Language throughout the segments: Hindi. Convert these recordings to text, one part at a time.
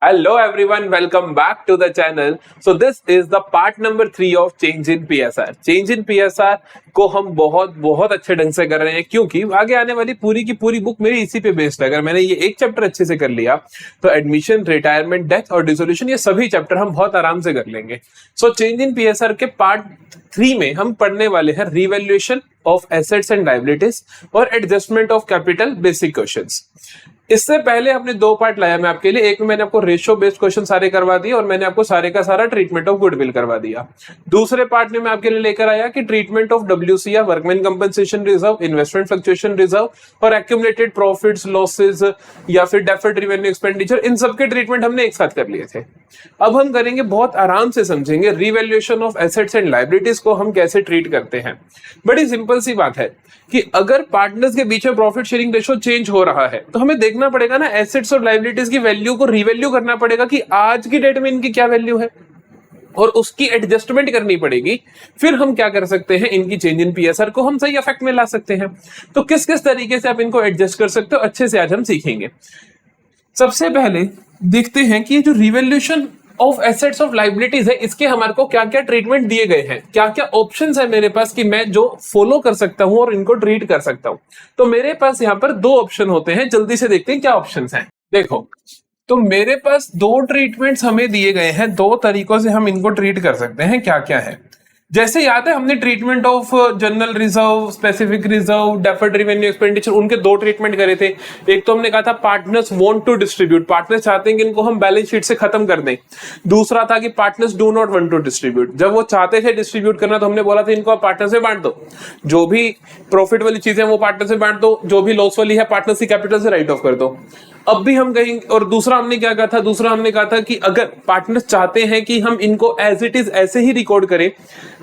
Hello everyone, welcome back to the channel. So this is the part number 3 of change in PSR. Change in PSR को हम बहुत अच्छे ढंग से कर रहे हैं क्योंकि आगे आने वाली पूरी की पूरी बुक मेरी इसी पे बेस्ड है। अगर मैंने ये एक चैप्टर अच्छे से कर लिया तो एडमिशन, रिटायरमेंट, डेथ और डिसोल्यूशन ये सभी चैप्टर हम बहुत आराम से कर लेंगे। सो चेंज इन PSR के पार्ट 3 में हम पढ़ने वाले हैं revaluation of assets and liabilities और adjustment of capital basic questions. इससे पहले हमने दो पार्ट लाया मैं आपके लिए। एक में मैंने आपको रेशियो बेस्ड क्वेश्चन सारे करवा दिए और मैंने आपको सारे का सारा ट्रीटमेंट ऑफ गुडविल करवा दिया। दूसरे पार्ट में मैं आपके लिए लेकर आया कि ट्रीटमेंट ऑफ WC या workman compensation reserve, investment fluctuation reserve और एक्यूमुलेटेड प्रॉफिट्स, लॉसेस या फिर डेफर्ड रेवेन्यू एक्सपेंडिचर, इन सबके ट्रीटमेंट हमने एक साथ कर लिए थे। अब हम करेंगे, बहुत आराम से समझेंगे revaluation of assets and liabilities को हम कैसे ट्रीट करते हैं। बड़ी सिंपल सी बात है कि अगर पार्टनर्स के बीच में प्रॉफिट शेयरिंग रेशो चेंज हो रहा है तो हमें देखना पड़ेगा ना एसेट्स और लायबिलिटीज की वैल्यू को रिवैल्यू करना पड़ेगा कि आज की डेट में इनकी क्या वैल्यू है और उसकी एडजस्टमेंट करनी पड़ेगी। फिर हम क्या कर सकते हैं, इनकी चेंज इन PSR को हम सही इफेक्ट में ला सकते हैं। तो किस किस तरीके से आप इनको एडजस्ट कर सकते हो अच्छे से आज हम सीखेंगे। सबसे पहले देखते हैं कि ये जो revaluation of assets of liabilities है इसके हमारे को क्या क्या ट्रीटमेंट दिए गए हैं, क्या क्या ऑप्शंस है मेरे पास कि मैं जो फॉलो कर सकता हूं और इनको ट्रीट कर सकता हूं। तो मेरे पास यहाँ पर दो ऑप्शन होते हैं, जल्दी से देखते हैं क्या ऑप्शंस हैं। देखो, तो मेरे पास दो ट्रीटमेंट्स हमें दिए गए हैं, दो तरीकों से हम इनको ट्रीट कर सकते हैं। क्या क्या है, जैसे याद है हमने treatment of general reserve, specific reserve, deferred revenue expenditure, उनके दो ट्रीटमेंट करे थे। एक तो हमने कहा था partners want to distribute, partners चाहते हैं कि इनको हम बैलेंस शीट से खत्म कर दें। दूसरा था कि partners do not want to distribute, जब वो चाहते थे डिस्ट्रीब्यूट करना तो हमने बोला था इनको आप पार्टनर से बांट दो, जो भी प्रॉफिट वाली चीजें वो पार्टनर से बांट दो, जो भी लॉस वाली है पार्टनर की कैपिटल से राइट ऑफ कर दो। अब भी हम कहेंगे, और दूसरा हमने क्या कहा था, दूसरा हमने कहा था कि अगर पार्टनर्स चाहते हैं कि हम इनको एज इट इज ऐसे ही रिकॉर्ड करें,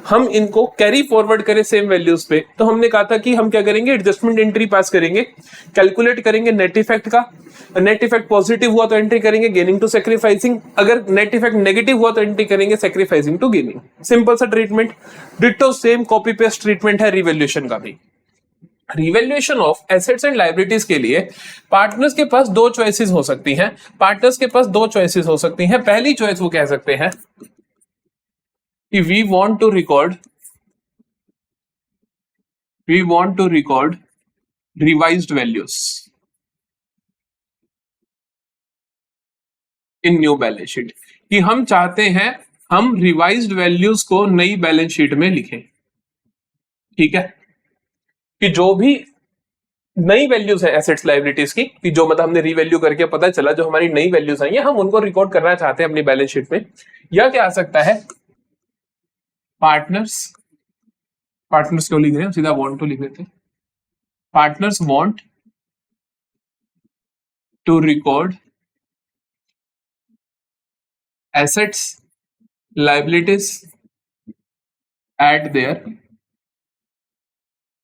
हम इनको कैरी फॉरवर्ड करें सेम वैल्यूज पे, तो हमने कहा था कि हम क्या करेंगे, एडजस्टमेंट एंट्री पास करेंगे, कैलकुलेट करेंगे नेट इफेक्ट का। नेट इफेक्ट पॉजिटिव हुआ तो एंट्री करेंगे गेनिंग टू सैक्रिफाइसिंग, अगर नेट इफेक्ट नेगेटिव हुआ तो एंट्री करेंगे सैक्रिफाइसिंग टू गेनिंग। सिंपल सा treatment, ditto same copy paste treatment है रिवैल्यूएशन का भी। Revaluation of assets and liabilities के लिए पार्टनर्स के पास दो चॉइसेस हो सकती हैं। पार्टनर्स के पास दो चॉइसेस हो सकती हैं। पहली चॉइस वो कह सकते हैं कि we want to record revised values in new balance sheet, कि हम चाहते हैं हम रिवाइज्ड वैल्यूज को नई बैलेंस शीट में लिखें। ठीक है, कि जो भी नई वैल्यूज है एसेट्स लायबिलिटीज की, कि जो मतलब हमने रीवैल्यू करके पता चला जो हमारी नई वैल्यूज आई है, हम उनको रिकॉर्ड करना चाहते हैं अपनी बैलेंस शीट में। या क्या आ सकता है, पार्टनर्स क्यों लिख रहे हैं, सीधा वांट टू लिख देते हैं। Partners want to record assets liabilities at their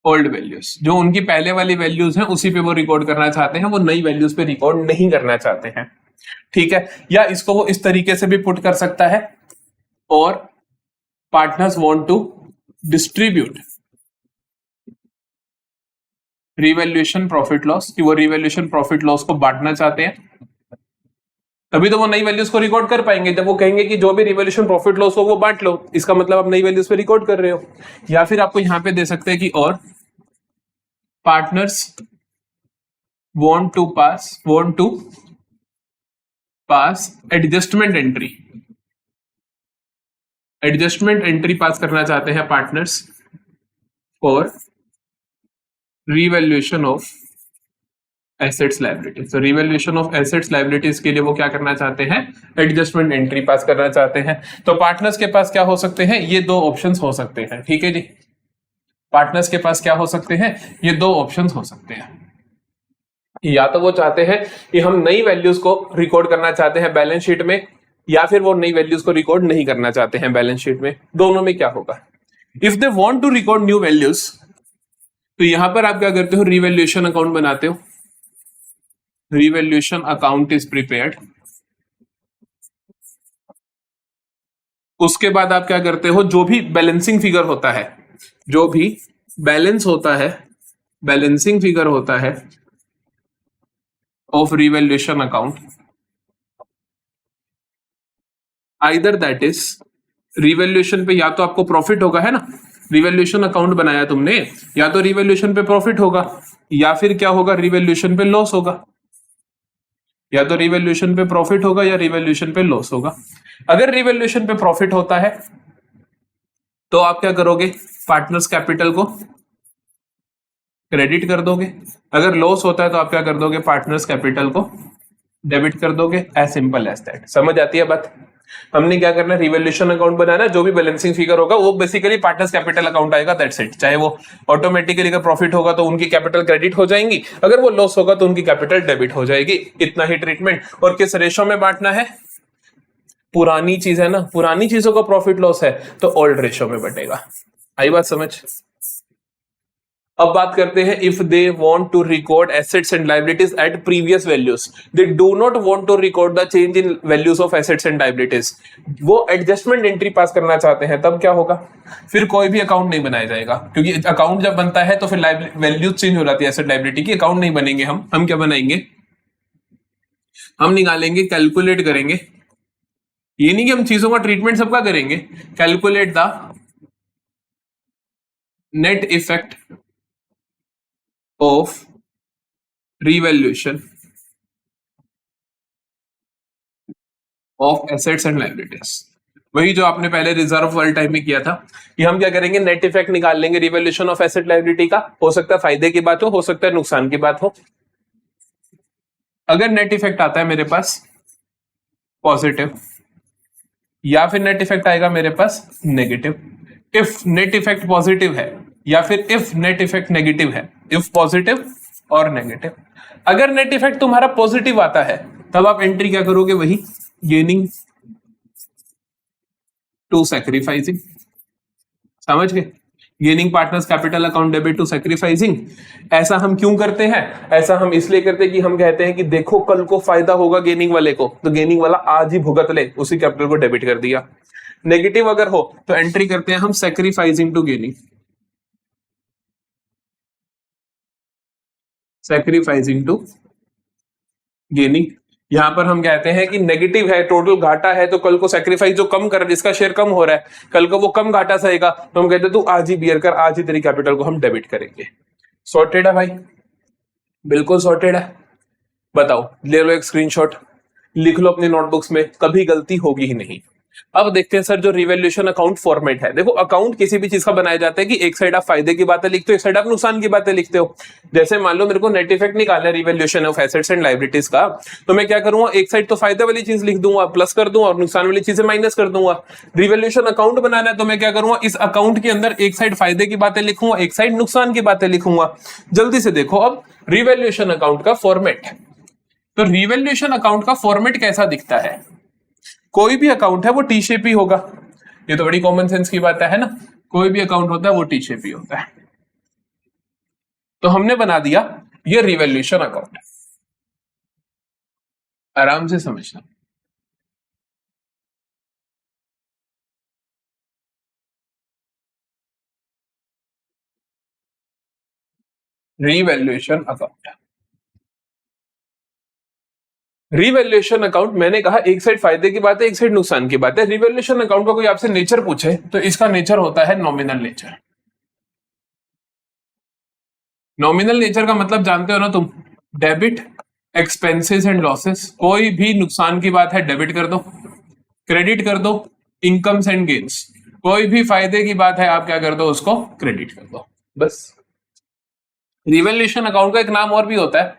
old values, जो उनकी पहले वाली वैल्यूज हैं उसी पे वो रिकॉर्ड करना चाहते हैं, वो नई वैल्यूज पे रिकॉर्ड नहीं करना चाहते हैं। ठीक है, या इसको वो इस तरीके से भी पुट कर सकता है, और partners want to distribute revaluation profit loss, कि वो रिवैल्यूएशन प्रॉफिट लॉस को बांटना चाहते हैं। तभी तो वो नई वैल्यूज को रिकॉर्ड कर पाएंगे, जब वो कहेंगे कि जो भी रिवैल्यूएशन प्रॉफिट लॉस हो वो बांट लो, इसका मतलब आप नई वैल्यूज पे रिकॉर्ड कर रहे हो। या फिर आपको यहां पे दे सकते हैं कि और partners want to pass adjustment entry pass करना चाहते हैं partners for revaluation of assets liabilities. तो रिवैल्यूएशन ऑफ एसेट्स लायबिलिटीज के लिए वो क्या करना चाहते हैं, एडजस्टमेंट एंट्री पास करना चाहते हैं। तो पार्टनर्स के पास क्या हो सकते हैं, ये दो ऑप्शंस हो सकते हैं। ठीक है जी, पार्टनर्स के पास क्या हो सकते हैं, ये दो ऑप्शंस हो सकते हैं। या तो वो चाहते हैं कि हम नई वैल्यूज को रिकॉर्ड करना चाहते हैं बैलेंस शीट में, या फिर वो नई वैल्यूज को रिकॉर्ड नहीं करना चाहते हैं बैलेंस शीट में। दोनों में क्या होगा, if they want to record new values, तो यहां पर आप क्या करते हो, रिवैल्यूएशन अकाउंट बनाते हो। Revaluation account is prepared. उसके बाद आप क्या करते हो, जो भी बैलेंसिंग फिगर होता है, जो भी बैलेंस होता है, बैलेंसिंग फिगर होता है of revaluation account, either that is revaluation पे या तो आपको प्रॉफिट होगा, है ना, रिवैल्यूएशन अकाउंट बनाया तुमने, या तो रिवैल्यूएशन पे प्रॉफिट होगा या फिर क्या होगा, रिवैल्यूएशन पे लॉस होगा। या तो रिवैल्यूएशन पे प्रॉफिट होगा या रिवैल्यूएशन पे लॉस होगा। अगर रिवैल्यूएशन पे प्रॉफिट होता है तो आप क्या करोगे, पार्टनर्स कैपिटल को क्रेडिट कर दोगे। अगर लॉस होता है तो आप क्या कर दोगे, पार्टनर्स कैपिटल को डेबिट कर दोगे। As simple as that. समझ आती है बात। हमने क्या करना है, रिवैल्यूएशन अकाउंट बनाना, जो भी बैलेंसिंग फिगर होगा वो बेसिकली पार्टनर्स कैपिटल अकाउंट आएगा, दैट्स इट। चाहे वो ऑटोमेटिकली अगर प्रॉफिट होगा तो उनकी कैपिटल क्रेडिट हो जाएंगी, अगर वो लॉस होगा तो उनकी कैपिटल डेबिट हो जाएगी। इतना ही ट्रीटमेंट। और किस रेशो में बांटना है, पुरानी चीज है ना, पुरानी चीजों का प्रॉफिट लॉस है तो ओल्ड रेशो में बटेगा। आई बात समझ। अब बात करते हैं, if they want to record assets and liabilities at previous values, they do not want to record the change in values of assets and liabilities, वो एडजस्टमेंट एंट्री पास करना चाहते हैं, तब क्या होगा, फिर कोई भी अकाउंट नहीं बनाया जाएगा, क्योंकि अकाउंट जब बनता है तो फिर वैल्यूज चेंज हो जाती है एसेट लायबिलिटी की। अकाउंट नहीं बनेंगे हम क्या बनाएंगे, हम निकालेंगे, कैलकुलेट करेंगे। ये नहीं कि हम चीजों का ट्रीटमेंट सबका करेंगे, calculate the net effect of revaluation of assets and liabilities। वही जो आपने पहले रिजर्व वर्ल्ड टाइम में किया था कि हम क्या करेंगे, नेट इफेक्ट निकाल लेंगे रिवैल्यूएशन ऑफ एसेट लायबिलिटी का। हो सकता है फायदे की बात हो सकता है नुकसान की बात हो। अगर नेट इफेक्ट आता है मेरे पास पॉजिटिव, या फिर नेट इफेक्ट आएगा मेरे पास negative. If net effect positive है या फिर इफ नेट इफेक्ट नेगेटिव है, इफ पॉजिटिव और नेगेटिव। अगर नेट इफेक्ट तुम्हारा पॉजिटिव आता है तब आप एंट्री क्या करोगे, वही गेनिंग टू सैक्रिफाइसिंग। समझ गए, gaining partners capital account debit to sacrificing. ऐसा हम क्यों करते हैं, ऐसा हम इसलिए करते हैं कि हम कहते हैं कि देखो कल को फायदा होगा गेनिंग वाले को, तो गेनिंग वाला आज ही भुगत ले, उसी कैपिटल को डेबिट कर दिया। नेगेटिव अगर हो तो एंट्री करते हैं हम sacrificing to gaining, sacrificing to gaining. यहां पर हम कहते हैं कि नेगेटिव है, टोटल घाटा है, तो कल को सैक्रिफाइस जो कम कर, जिसका शेयर कम हो रहा है, कल को वो कम घाटा सहेगा, तो हम कहते हैं तू आज ही बियर कर, आज ही तेरी कैपिटल को हम डेबिट करेंगे। सॉर्टेड है भाई, बिल्कुल सॉर्टेड है। बताओ, ले लो एक स्क्रीनशॉट, लिख लो अपनी नोटबुक्स में, कभी गलती होगी ही नहीं। अब देखते हैं सर जो रिवैल्यूएशन अकाउंट फॉर्मेट है। देखो अकाउंट किसी भी चीज का बनाया जाता है कि एक साइड आप फायदे की बातें लिखते हो, एक साइड आप नुकसान की बातें लिखते हो। जैसे मान लो मेरे को नेट इफेक्ट निकालना है revaluation of assets and liabilities का, तो मैं क्या करूंगा, एक साइड तो फायदे वाली चीज लिख दूंगा, प्लस कर दूंगा, और नुकसान वाली चीजें माइनस कर दूंगा। रिवैल्यूएशन अकाउंट बनाना है तो मैं क्या करूंगा, इस अकाउंट के अंदर एक साइड फायदे की बातें लिखूंगा, एक साइड नुकसान की बातें लिखूंगा। जल्दी से देखो अब रिवैल्यूएशन अकाउंट का फॉर्मेट। तो रिवैल्यूएशन अकाउंट का फॉर्मेट कैसा दिखता है, कोई भी अकाउंट है वो टी शेप ही होगा। ये तो बड़ी कॉमन सेंस की बात है ना, कोई भी अकाउंट होता है वो टी शेप ही होता है। तो हमने बना दिया ये रिवैल्यूएशन अकाउंट। आराम से समझना, रिवैल्यूएशन अकाउंट। रिवैल्यूएशन अकाउंट मैंने कहा एक साइड फायदे की बात है, एक साइड नुकसान की बात है। रिवैल्यूएशन अकाउंट का कोई आपसे नेचर पूछे तो इसका नेचर होता है नॉमिनल नेचर। नॉमिनल नेचर का मतलब जानते हो ना तुम, डेबिट एक्सपेंसेस एंड लॉसेस। कोई भी नुकसान की बात है डेबिट कर दो, क्रेडिट कर दो इनकम्स एंड गेन्स। कोई भी फायदे की बात है आप क्या कर दो, उसको क्रेडिट कर दो, बस। रिवैल्यूएशन अकाउंट का एक नाम और भी होता है,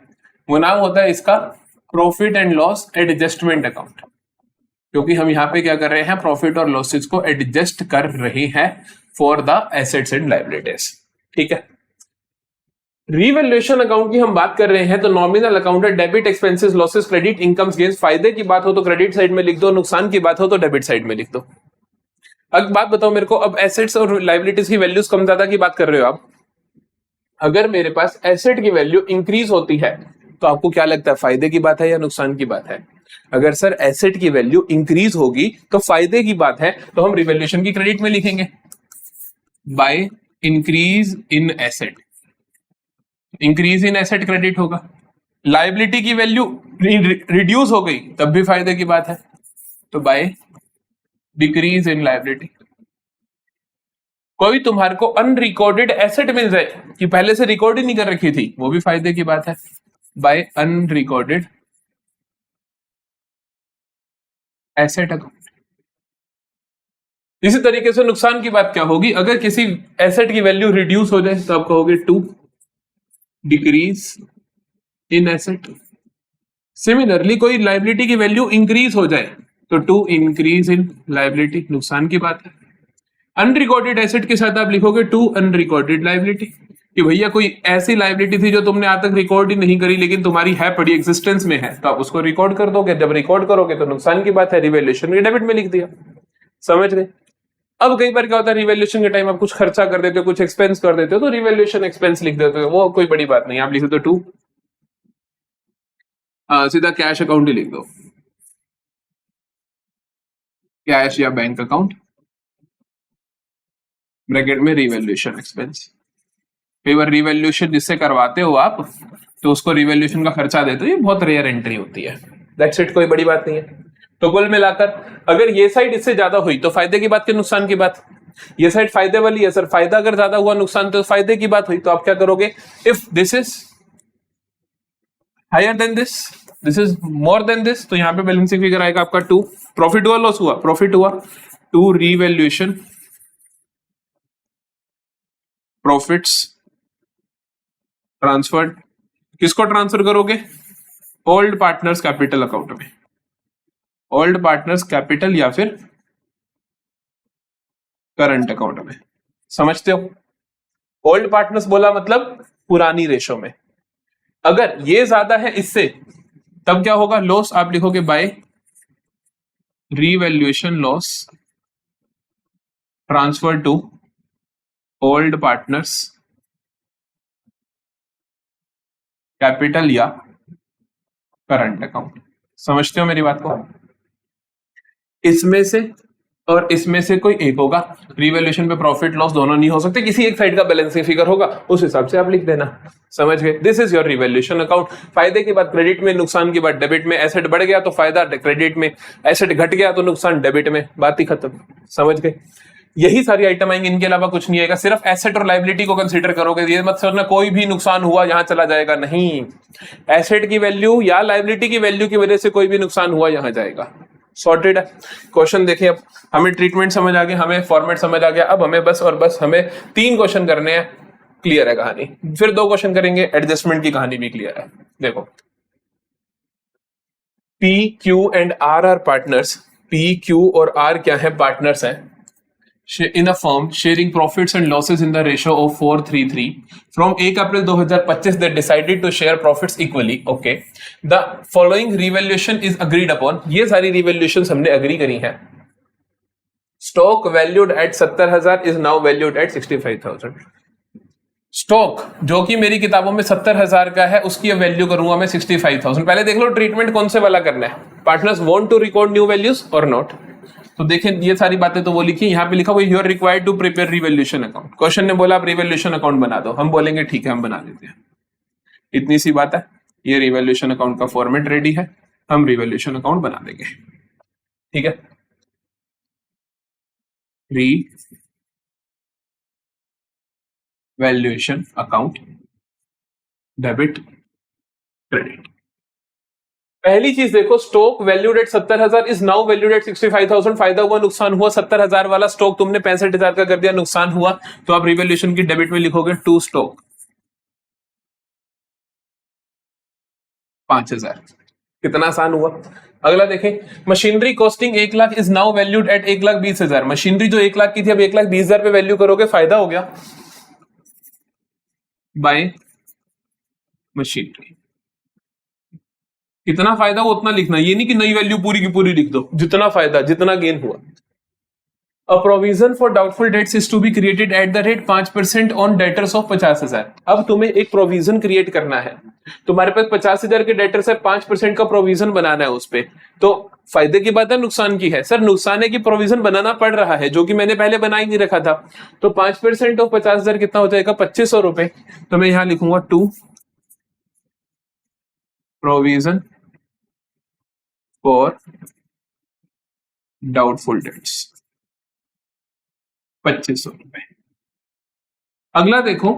वो नाम होता है इसका profit and loss adjustment account, क्योंकि हम यहाँ पे क्या कर रहे हैं, प्रॉफिट और लॉसेस को एडजस्ट कर रहे हैं for the assets and liabilities. ठीक है, रिवैल्यूएशन अकाउंट की हम बात कर रहे हैं तो नॉमिनल अकाउंट है, debit expenses losses credit incomes gains. फायदे की बात हो तो क्रेडिट साइड में लिख दो, नुकसान की बात हो तो डेबिट साइड में लिख दो। अब बात बताओ मेरे को, अब एसेट्स और लायबिलिटीज की वैल्यूज कम ज्यादा की बात कर रहे हो आप। अगर मेरे पास एसेट की वैल्यू इंक्रीज होती है तो आपको क्या लगता है, फायदे की बात है या नुकसान की बात है? अगर सर एसेट की वैल्यू इंक्रीज होगी तो फायदे की बात है, तो हम रिवैल्यूएशन की क्रेडिट में लिखेंगे by increase in asset. Increase in asset credit होगा। लायबिलिटी की वैल्यू रिड्यूस हो गई तब भी फायदे की बात है, तो बाय डिक्रीज इन लायबिलिटी। कोई तुम्हारे को अनरिकॉर्डेड एसेट मिल जाए कि पहले से रिकॉर्ड ही नहीं कर रखी थी, वो भी फायदे की बात है, बाय अनरिकॉर्डेड एसेट अकाउंट। इसी तरीके से नुकसान की बात क्या होगी, अगर किसी एसेट की वैल्यू रिड्यूस हो जाए तो आप कहोगे to decrease in asset. Similarly कोई लायबिलिटी की वैल्यू इंक्रीज हो जाए तो टू इंक्रीज इन लायबिलिटी, नुकसान की बात है। अनरिकॉर्डेड एसेट के साथ आप लिखोगे टू अनरिकॉर्डेड लायबिलिटी, कि भैया कोई ऐसी लायबिलिटी थी जो तुमने आज तक रिकॉर्ड ही नहीं करी लेकिन तुम्हारी है, पड़ी एग्जिस्टेंस में है, तो आप उसको रिकॉर्ड कर दोगे। जब रिकॉर्ड करोगे तो नुकसान की बात है, रिवैल्यूएशन के डेबिट में लिख दिया। समझ गए। अब कई बार क्या होता है, रिवैल्यूएशन के टाइम आप कुछ खर्चा कर देते हो, कुछ एक्सपेंस कर देते हो, तो रिवैल्यूएशन एक्सपेंस लिख देते हो, वो कोई बड़ी बात नहीं, आप लिख दो टू, सीधा कैश अकाउंट ही लिख दो, कैश या बैंक अकाउंट, ब्रैकेट में रिवैल्यूएशन एक्सपेंस। कई बार रिवैल्यूएशन जिससे करवाते हो आप तो उसको रिवैल्यूएशन का खर्चा देते हो, ये बहुत रेयर एंट्री होती है, दैट्स इट, कोई बड़ी बात नहीं है। तो कुल मिलाकर अगर ये साइड इससे ज्यादा हुई तो फायदे की बात की नुकसान की बात, ये साइड फायदे वाली है सर, फायदा अगर ज्यादा हुआ नुकसान तो फायदे की बात हुई, तो आप क्या करोगे, if this is higher than this is more than this, तो यहां पे बैलेंसिंग फिगर आएगा आपका टू। प्रॉफिट हुआ लॉस हुआ, प्रॉफिट हुआ, टू रिवैल्यूएशन प्रॉफिट्स ट्रांसफर्ड, किसको ट्रांसफर करोगे, ओल्ड पार्टनर्स कैपिटल अकाउंट में, ओल्ड पार्टनर्स कैपिटल या फिर करंट अकाउंट में। समझते हो, ओल्ड पार्टनर्स बोला मतलब पुरानी रेशो में, अगर ये ज्यादा है इससे तब क्या होगा, लॉस आप लिखोगे by revaluation loss transfer to old partners capital या करंट अकाउंट। समझते हो मेरी बात को, इसमें से और इसमें से कोई एक होगा, रिवैल्यूएशन पे प्रॉफिट लॉस दोनों नहीं हो सकते, किसी एक साइड का बैलेंसिंग फिगर होगा, उस हिसाब से आप लिख देना। समझ गए, this is your revaluation account. फायदे की बात क्रेडिट में, नुकसान की बात डेबिट में, एसेट बढ़ गया तो फायदा क्रेडिट में, एसेट घट गया तो नुकसान डेबिट में, बात ही खत्म। समझ गए, यही सारी आइटम आएंगे, इनके अलावा कुछ नहीं आएगा, सिर्फ एसेट और लायबिलिटी को कंसीडर करोगे, ये मत सोचना कोई भी नुकसान हुआ यहां चला जाएगा, नहीं, एसेट की वैल्यू या लायबिलिटी की वैल्यू की वजह से कोई भी नुकसान हुआ यहां जाएगा। सॉर्टेड है। क्वेश्चन देखिए, अब हमें ट्रीटमेंट समझ आ गया, हमें फॉर्मेट समझ आ गया, अब हमें बस और बस हमें 3 क्वेश्चन करने हैं, क्लियर है कहानी, फिर 2 क्वेश्चन करेंगे, एडजस्टमेंट की कहानी भी क्लियर है। देखो, P Q and R are partners, P Q और आर क्या है, पार्टनर्स हैं in a firm sharing profits and losses in the ratio of 4:3:3 from 1 April 2025 they decided to share profits equally. Okay, the following revaluation is agreed upon, ये सारी revaluations हमने agree करी हैं। stock valued at 70,000 is now valued at 65,000। Stock जो कि मेरी किताबों में 70,000 का है उसकी वैल्यू करूंगा मैं 65,000। पहले देख लो ट्रीटमेंट कौन से वाला करना है, partners want to record new values और नॉट। तो देखें ये सारी बातें तो वो लिखी, यहाँ पे लिखा हुआ you are required to prepare revaluation account. Question ने बोला आप रिवैल्यूएशन अकाउंट बना दो, हम बोलेंगे ठीक है हम बना देते हैं, इतनी सी बात है। ये रिवैल्यूएशन अकाउंट का फॉर्मेट रेडी है, हम रिवैल्यूएशन अकाउंट बना देंगे, ठीक है। Revaluation account debit credit. पहली चीज देखो, stock valued at 70,000 is now valued at 65,000। फायदा हुआ नुकसान हुआ, 70,000 वाला स्टॉक तुमने 65,000 का कर दिया, नुकसान हुआ, तो आप रिवैल्यूएशन की डेबिट में लिखोगे टू स्टॉक 5,000। कितना आसान हुआ। अगला देखें, machinery costing 1 lakh is now valued at 1,20,000। Machinery जो 1 लाख की थी अब 1,20,000 पे वैल्यू करोगे, फायदा हो गया बाय मशीनरी। कितना फायदा हो उतना लिखना, ये नहीं कि नई वैल्यू पूरी की पूरी लिख दो, जितना फायदा जितना गेन हुआ। A provision for doubtful debts is to be created at the rate 5% on debtors of 50,000। अब तुम्हें एक प्रोविजन क्रिएट करना है, तुम्हारे पास 50,000 के डेटर्स है, 5% का प्रोविजन बनाना है उस पे, तो फायदे की बात है नुकसान की है, सर नुकसान है कि प्रोविजन बनाना पड़ रहा है जो कि मैंने पहले बना ही नहीं रखा था। तो 5% ऑफ 50,000 कितना हो जाएगा, 2,500 रुपए। तो मैं यहां लिखूंगा to provision for doubtful debts 2500 रुपए। अगला देखो,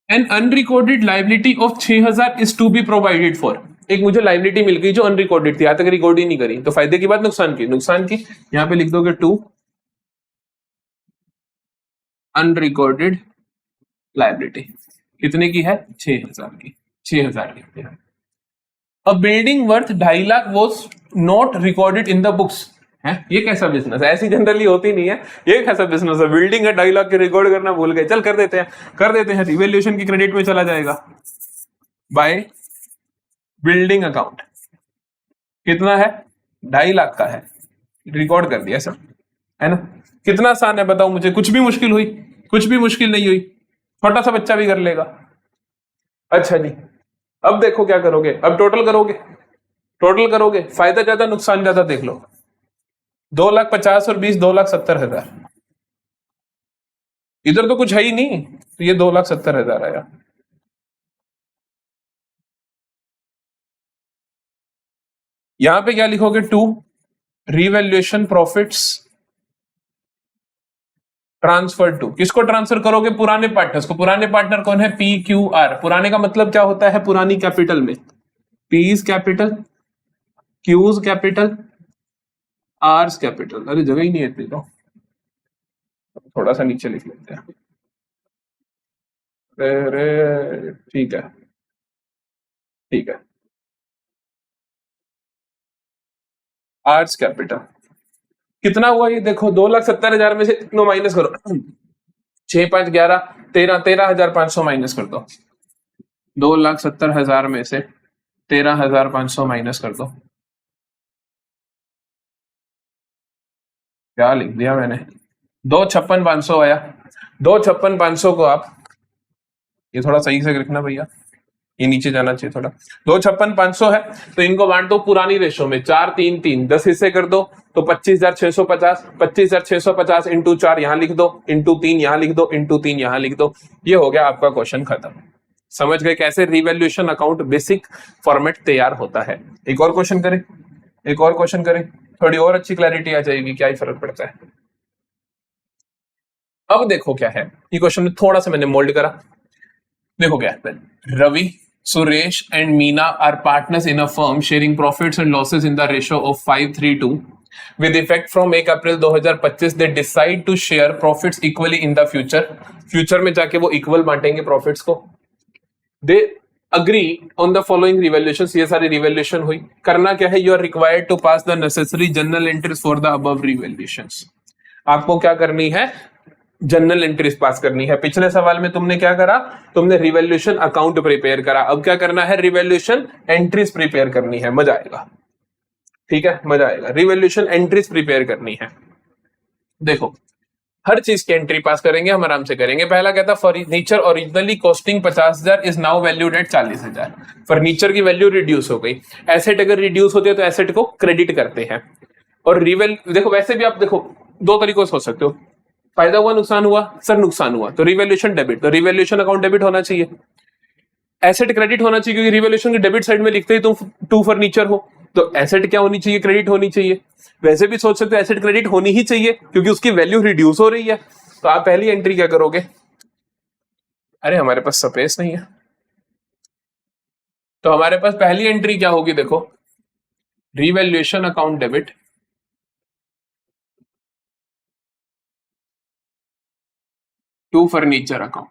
an unrecorded liability of 6000 is to be provided for. एक मुझे लाइबिलिटी मिल गई जो अनरिकॉर्डेड थी, आज तक रिकॉर्ड ही नहीं करी, तो फायदे की बात नुकसान की, नुकसान की यहां पे लिख दोगे टू अनरिकॉर्डेड लाइबिलिटी कितने की है, 6000 की, 6000 की। A building worth 2.5 lakh was not recorded in the books. है ये कैसा बिजनेस है, ऐसी जनरली होती नहीं है, ये कैसा बिजनेस है, बिल्डिंग है 2.5 लाख के रिकॉर्ड करना भूल गए, चल कर देते हैं, रिवैल्यूएशन की क्रेडिट में चला जाएगा बाय बिल्डिंग अकाउंट। कितना है, 2.5 लाख का है, रिकॉर्ड कर दिया सर, है ना। कितना आसान है बताओ मुझे, कुछ भी मुश्किल हुई, कुछ भी मुश्किल नहीं हुई, छोटा सा बच्चा भी कर लेगा। अच्छा जी, अब देखो क्या करोगे, अब टोटल करोगे, फायदा ज्यादा नुकसान ज्यादा, देख लो 2,50,000 और 20, 2,70,000। इधर तो कुछ है ही नहीं, तो ये 2,70,000 आया। यहां पे क्या लिखोगे, to revaluation profits transfer to, किसको ट्रांसफर करोगे, पुराने पार्टनर्स को। पुराने पार्टनर कौन है, PQR। पुराने का मतलब क्या होता है, पुरानी कैपिटल में P's capital, Q's capital, R's capital. अरे जगह ही नहीं है इतनी, तो थोड़ा सा नीचे लिख लेते हैं। अरे ठीक है, ठीक है, R's कैपिटल कितना हुआ ये देखो, 2,70,000 में से कितनों माइनस करो, 6, 5, 11, 13,500 माइनस कर दो। 2,70,000 में से 13,500 माइनस कर दो। क्या लिख दिया मैंने, 2,56,500 आया। 2,56,500 को आप, ये थोड़ा सही से लिखना भैया, ये नीचे जाना चाहिए थोड़ा। 2,56,500 है, तो इनको बांट दो पुरानी रेशो में, 4, 3, 3, 10 हिस्से कर दो, तो 25,650, 25,650 इंटू 4 यहां लिख दो, इंटू 3 यहां लिख दो, इंटू 3 यहां लिख दो। ये हो गया आपका क्वेश्चन खत्म। समझ गए कैसे रिवैल्यूएशन अकाउंट बेसिक फॉर्मेट तैयार होता है। एक और क्वेश्चन करें, थोड़ी और अच्छी क्लैरिटी आ जाएगी, क्या ही फर्क पड़ता है। अब देखो क्या है, ये क्वेश्चन में थोड़ा सा मैंने मोल्ड करा, देखो क्या है। Ravi, Suresh and Meena are partners in a firm sharing profits and losses in the ratio of 5:3:2. With effect from 1 April 2025, they decide to share profits equally in the future. Future में जाके वो इक्वल बांटेंगे प्रॉफिट्स को। They agree on the following revaluations. ये सारी रिवैल्यूएशन हुई। करना क्या है, you are required to pass the necessary journal entries for the above revaluations. आपको क्या करनी है, जनरल एंट्रीज पास करनी है। पिछले सवाल में तुमने क्या करा, तुमने रिवैल्यूएशन अकाउंट प्रिपेयर करा, अब क्या करना है, रिवैल्यूएशन एंट्रीज प्रिपेयर करनी है। मजा आएगा, ठीक है, मजा आएगा। रिवैल्यूएशन एंट्रीज प्रिपेयर करनी है। देखो हर चीज की एंट्री पास करेंगे, हम आराम से करेंगे। पहला कहता furniture originally costing 50,000 is now valued at 40,000। Furniture की वैल्यू रिड्यूस हो गई। एसेट अगर रिड्यूस होती है तो एसेट को क्रेडिट करते हैं। और देखो वैसे भी आप देखो दो तरीकों से हो सकते हो, फायदा हुआ नुकसान हुआ, सर नुकसान हुआ तो रिवैल्यूएशन डेबिट, तो रिवैल्यूएशन अकाउंट डेबिट होना चाहिए। एसेट क्रेडिट होना चाहिए, क्योंकि रिवैल्यूएशन के डेबिट साइड में लिखते ही तुम टू फर्नीचर हो, तो एसेट क्या होनी चाहिए, क्रेडिट होनी चाहिए। वैसे भी सोच सकते हो एसेट क्रेडिट होनी ही चाहिए क्योंकि उसकी वैल्यू रिड्यूस हो रही है। तो आप पहली एंट्री क्या करोगे, अरे हमारे पास स्पेस नहीं है, तो हमारे पास पहली एंट्री क्या होगी, देखो revaluation account debit to furniture account.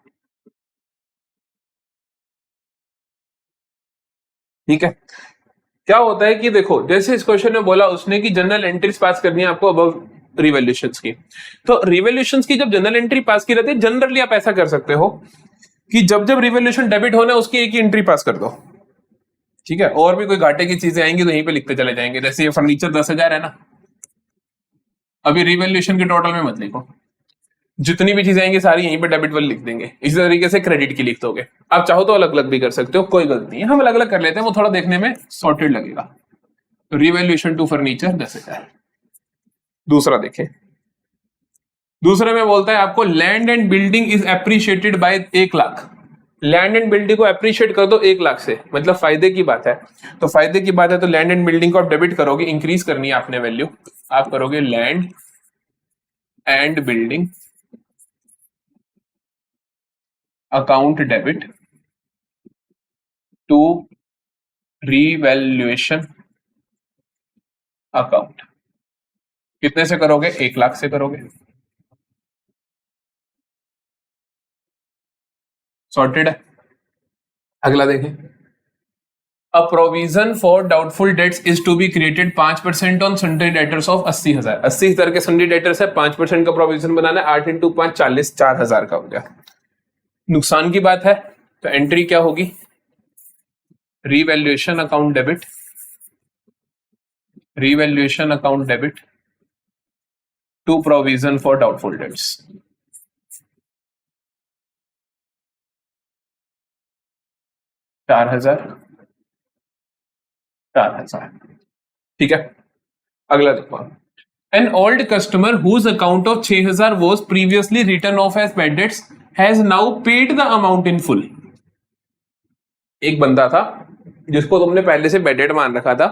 ठीक है, क्या होता है कि देखो जैसे इस क्वेश्चन में बोला उसने कि जनरल एंट्रीज पास करनी है आपको अबव रिवैल्यूएशंस की, तो रिवैल्यूएशंस की जब जनरल एंट्री पास की रहती है, जनरली आप ऐसा कर सकते हो कि जब जब रिवैल्यूएशन डेबिट होना है उसकी एक ही एंट्री पास कर दो। ठीक है, और भी कोई घाटे की चीजें आएंगी तो यहीं पे लिखते चले जाएंगे। जैसे ये फर्नीचर 10,000 है ना, अभी रिवैल्यूएशन के टोटल में मत लिखो, जितनी भी चीजें आएंगी सारी यहीं पे डेबिट वाली लिख देंगे। इसी तरीके से क्रेडिट की लिख दोगे। आप चाहो तो अलग अलग भी कर सकते हो, कोई गलती नहीं है, हम अलग अलग कर लेते हैं, वो थोड़ा देखने में सॉर्टेड लगेगा। तो रिवैल्यूएशन टू फर्नीचर 10,000। दूसरा देखें, दूसरे में बोलता है आपको land and building is appreciated by 1 lakh. Land and building को अप्रिशिएट कर दो 1 लाख से, मतलब फायदे की बात है। तो फायदे की बात है तो लैंड एंड बिल्डिंग को आप डेबिट करोगे, इंक्रीज करनी है आपने वैल्यू। आप करोगे land and building account debit to revaluation account. कितने से करोगे? 1,00,000 से करोगे। सॉर्टेड है। अगला देखें, a provision for doubtful debts is to be created 5% on sundry debtors of 80,000। 80,000 के सन्ड्री डेटर्स है, 5% का प्रोविजन बनाना है। 8 × 5 40, 4,000 का हो गया। नुकसान की बात है तो एंट्री क्या होगी? Revaluation account debit, revaluation account debit to provision for doubtful debts. चार हजार। ठीक है, अगला देखो, an old customer whose account of 6,000 was previously written off as bad debts has now paid the amount in full. एक बंदा था जिसको तुमने पहले से बैड डेट मान रखा था,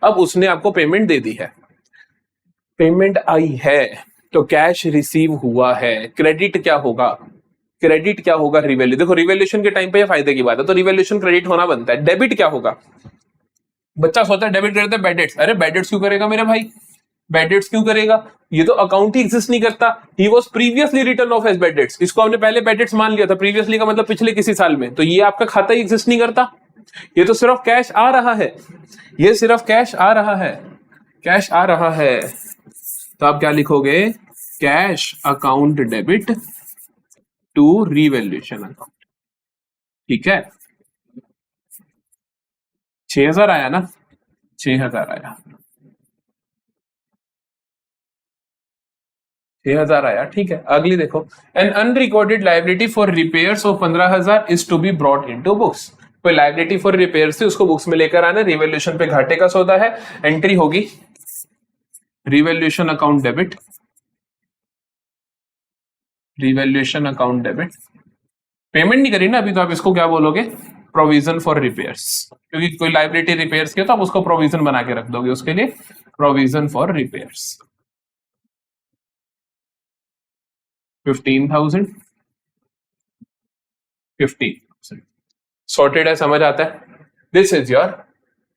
अब उसने आपको पेमेंट दे दी है, पेमेंट आई है तो कैश रिसीव हुआ है। क्रेडिट क्या होगा? क्रेडिट क्या होगा? रिवैल्यू। देखो रिवैल्यूएशन के टाइम पे ये फायदे की बात है, तो रिवैल्यूएशन क्रेडिट होना बनता है। डेबिट क्या होगा? बच्चा सोचता है डेबिट करते बैड डेट्स। अरे बैड डेट्स क्यों करेगा मेरे भाई? बैड डेट्स क्यों करेगा? ये तो अकाउंट ही एग्जिस्ट नहीं करता। He was previously written off as bad debts, इसको हमने पहले बैड डेट्स मान लिया था। प्रीवियसली का मतलब पिछले किसी साल में, तो ये आपका खाता ही एग्जिस्ट नहीं करता। ये तो सिर्फ कैश आ रहा है, ये सिर्फ कैश आ रहा है, कैश आ रहा है। तो आप क्या लिखोगे? Cash account debit to revaluation account. ठीक है, 6,000 आया ना? 6,000 आया, 6,000 आया। ठीक है, अगली देखो, an unrecorded liability for repairs of 15,000 is to be brought into books. कोई लाइबिलिटी फॉर रिपेयर्स थी, उसको बुक्स में लेकर आना। रिवैल्यूएशन पे घाटे का सौदा है, एंट्री होगी revaluation account debit, revaluation account debit. Payment नहीं करी ना अभी, तो आप इसको क्या बोलोगे? प्रोविजन फॉर रिपेयर्स, क्योंकि कोई लाइबिलिटी रिपेयर्स की तो आप उसको प्रोविजन बना के रख दोगे, उसके लिए प्रोविजन फॉर रिपेयर्स। 15,000, 15,000 सॉर्टेड है, समझ आता है। This is your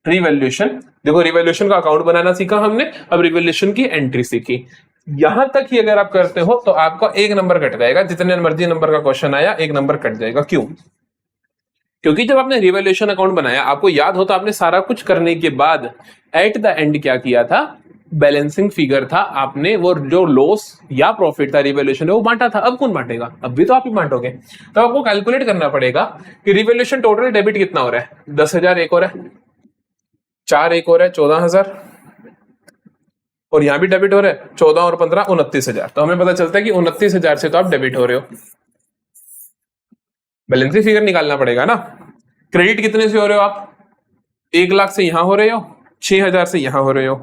revaluation. देखो रिवैल्यूएशन का अकाउंट बनाना सीखा हमने, अब रिवैल्यूएशन की एंट्री सीखी। यहां तक ही अगर आप करते हो तो आपका 1 नंबर कट जाएगा। जितने मर्जी नंबर का क्वेश्चन आया 1 नंबर कट जाएगा। क्यों? क्योंकि जब आपने रिवैल्यूएशन अकाउंट बनाया, आपको याद हो तो आपने सारा कुछ करने के बाद एट द एंड क्या किया था? बैलेंसिंग फिगर था, आपने वो जो लॉस या प्रॉफिट था रिवैल्यूएशन में वो बांटा था। अब कौन बांटेगा? अब भी तो आप ही बांटोगे। तो आपको कैलकुलेट करना पड़ेगा कि रिवैल्यूएशन टोटल डेबिट कितना हो रहा है। 10,000 एक हो रहा है, 4 एक हो रहा है, 14,000, और यहां भी डेबिट हो रहा है 14 और 15 29,000। तो हमें पता चलता है कि 29,000 से तो आप डेबिट हो रहे हो। बैलेंसिंग फिगर निकालना पड़ेगा ना। क्रेडिट कितने से हो रहे हो आप? 1,00,000 से यहां हो रहे हो, 6,000 से यहां हो रहे हो,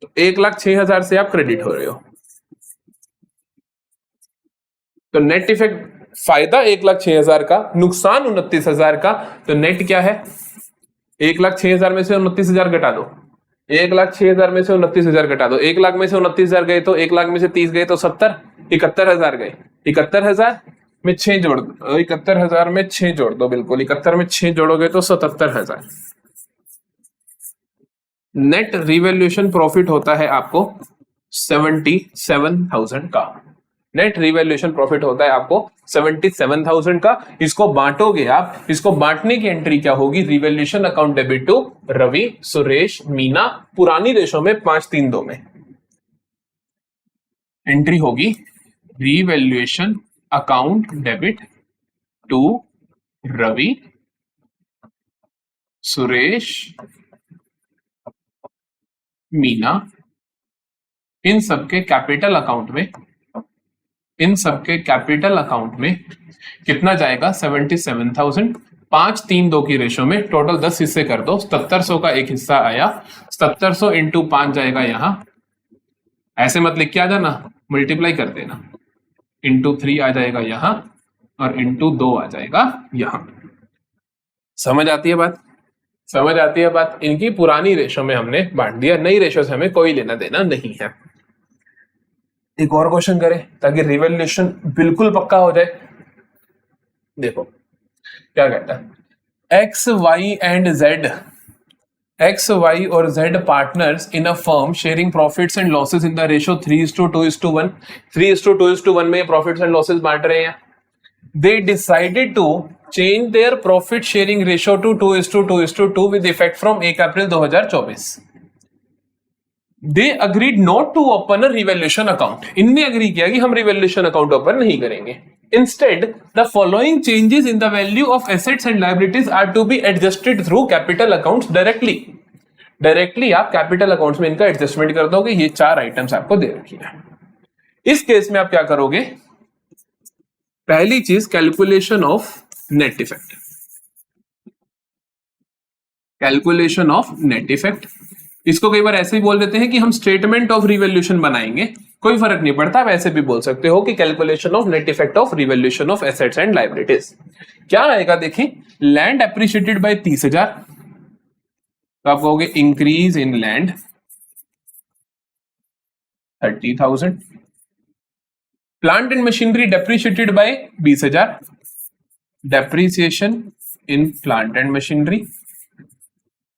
तो 1,06,000 से आप क्रेडिट हो रहे हो। तो नेट इफेक्ट फायदा 1,06,000 का, नुकसान 29,000 का। तो नेट क्या है? 1,06,000 में से 29,000 घटा दो, 1,06,000 में से 29,000 घटा दो। 1,00,000 में से 29,000 गए तो 1,00,000 में से 30 गए तो 70, 71,000 गए। 71,000 में 6 जोड़ दो, 71,000 में 6 जोड़ दो, बिल्कुल 71 में 6 जोड़ोगे तो 77,000। नेट रिवैल्यूएशन प्रॉफिट होता है आपको 77,000 का। नेट रिवैल्यूएशन प्रॉफिट होता है आपको 77,000 का। इसको बांटोगे आप, इसको बांटने की एंट्री क्या होगी? Revaluation account debit to Ravi, Suresh, Meena, पुरानी रेशो में 5-3-2 में एंट्री होगी revaluation account debit to Ravi, Suresh, Meena, इन सबके कैपिटल अकाउंट में, इन सबके कैपिटल अकाउंट में कितना जाएगा? 77,000। 5-3-2 की रेशो में टोटल 10 हिस्से कर दो, 7700 का एक हिस्सा आया। 7700 इंटू 5 जाएगा यहां, ऐसे मत लिख के आ जाना, मल्टीप्लाई कर देना। इंटू 3 आ जाएगा यहां, और इंटू 2 आ जाएगा यहां। समझ आती है बात? समझ आती है बात? इनकी पुरानी रेशो में हमने बांट दिया, नई रेशो से हमें कोई लेना देना नहीं है। एक और क्वेश्चन करें ताकि रिवैल्यूएशन बिल्कुल पक्का हो जाए। देखो क्या कहता है, X Y and Z, X Y और Z partners in a firm sharing profits and losses in the ratio 3:2:1। 3:2:1 में प्रॉफिट्स एंड लॉसेस बांट रहे हैं। They decided to change their profit sharing ratio to 2:2:2 with effect from 1 April 2024। They agreed not to open a revaluation account. इनने अग्री किया कि हम रिवैल्यूएशन अकाउंट ओपन नहीं करेंगे। Instead, the following changes in the value of assets and liabilities are to be adjusted through capital accounts directly. Directly आप capital accounts में इनका एडजस्टमेंट कर दोगे। ये 4 आइटम्स आपको दे रखी है। इस केस में आप क्या करोगे? पहली चीज calculation of net effect. Calculation of net effect, इसको कई बार ऐसे ही बोल देते हैं कि हम स्टेटमेंट ऑफ रिवैल्यूएशन बनाएंगे, कोई फर्क नहीं पड़ता, आप ऐसे भी बोल सकते हो कि calculation of net effect of revaluation of assets and liabilities. क्या आएगा देखिए, लैंड एप्रिशिएटेड बाय 30,000, तो आप कहोगे increase in land 30,000। Plant and machinery depreciated by 20,000, depreciation in plant and machinery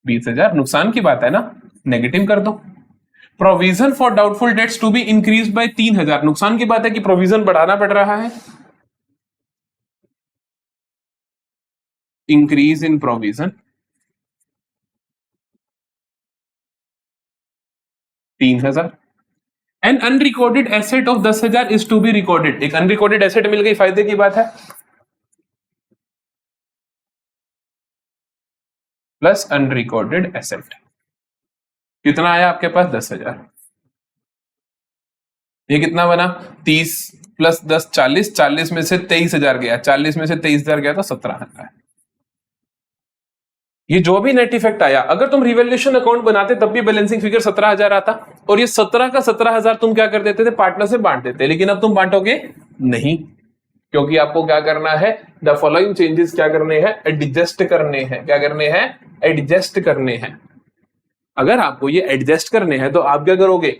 20,000। नुकसान की बात है ना, नेगेटिव कर दो। Provision for doubtful debts to be increase by 3,000, नुकसान की बात है कि प्रोविजन बढ़ाना पड़ रहा है। Increase in provision 3,000। An unrecorded asset of 10,000 is to be recorded. एक अनरिकॉर्डेड एसेट मिल गई, फायदे की बात है। प्लस अनरिकॉर्डेड एसेट कितना आया आपके पास? 10,000। ये कितना बना? 30 प्लस 10 40, 40 में से 23,000 गया, 40 में से 23,000 गया तो 17,000। ये जो भी नेट इफेक्ट आया, अगर तुम रिवैल्यूएशन अकाउंट बनाते तब भी बैलेंसिंग फिगर 17,000 आता, और ये 17 का 17,000 तुम क्या कर देते थे? पार्टनर से बांट देते। लेकिन अब तुम बांटोगे नहीं, क्योंकि आपको क्या करना है? द फॉलोइंग चेंजेस क्या करने हैं? एडजस्ट करने हैं। क्या करने हैं? एडजस्ट करने हैं। अगर आपको ये एडजस्ट करने हैं तो आप क्या करोगे?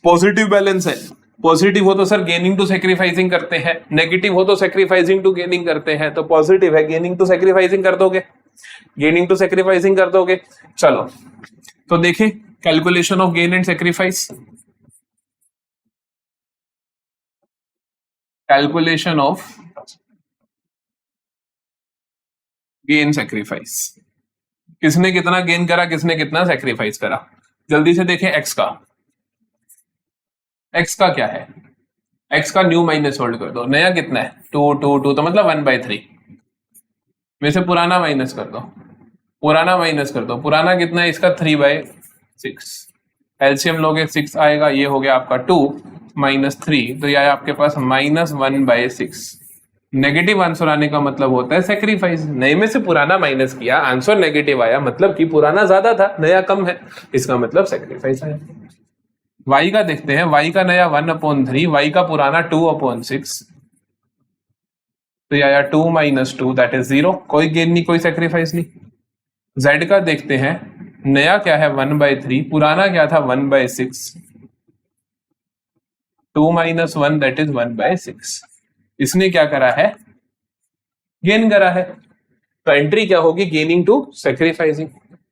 पॉजिटिव बैलेंस है, पॉजिटिव हो तो सर गेनिंग टू सैक्रिफाइसिंग करते हैं, नेगेटिव हो तो सैक्रिफाइसिंग टू गेनिंग करते हैं, तो पॉजिटिव है गेनिंग टू सैक्रिफाइसिंग कर दोगे, गेनिंग टू सैक्रिफाइसिंग कर दोगे। चलो तो देखें calculation of gain and sacrifice. Calculation of gain sacrifice, किसने कितना गेन करा, किसने कितना सैक्रिफाइस करा। जल्दी से देखें एक्स का। एक्स का क्या है? एक्स का न्यू माइनस होल्ड कर दो। नया कितना है? 2 तो मतलब 1/3 में से पुराना माइनस कर दो। पुराना माइनस कर दो, पुराना कितना है इसका? 3/6। एलसीएम लोगे 6 आएगा, ये हो गया आपका 2 - 3, तो ये आया आपके पास -1/6। नेगेटिव आंसर आने का मतलब होता है सेक्रीफाइस। नए में से पुराना माइनस किया, आंसर नेगेटिव आया, मतलब कि पुराना ज्यादा था, नया कम है, इसका मतलब सेक्रीफाइस आया। y का देखते हैं, y का नया 1/3, y का पुराना 2/6, तो ये आया 2 - 2 दैट इज 0। कोई गेन नहीं, कोई सेक्रीफाइस नहीं। z का देखते हैं, नया क्या है? 1/3, पुराना क्या था? 1/6, 2 - 1 दैट इज 1/6। इसने क्या करा है? गेन करा है। तो एंट्री क्या होगी? Gaining to sacrificing.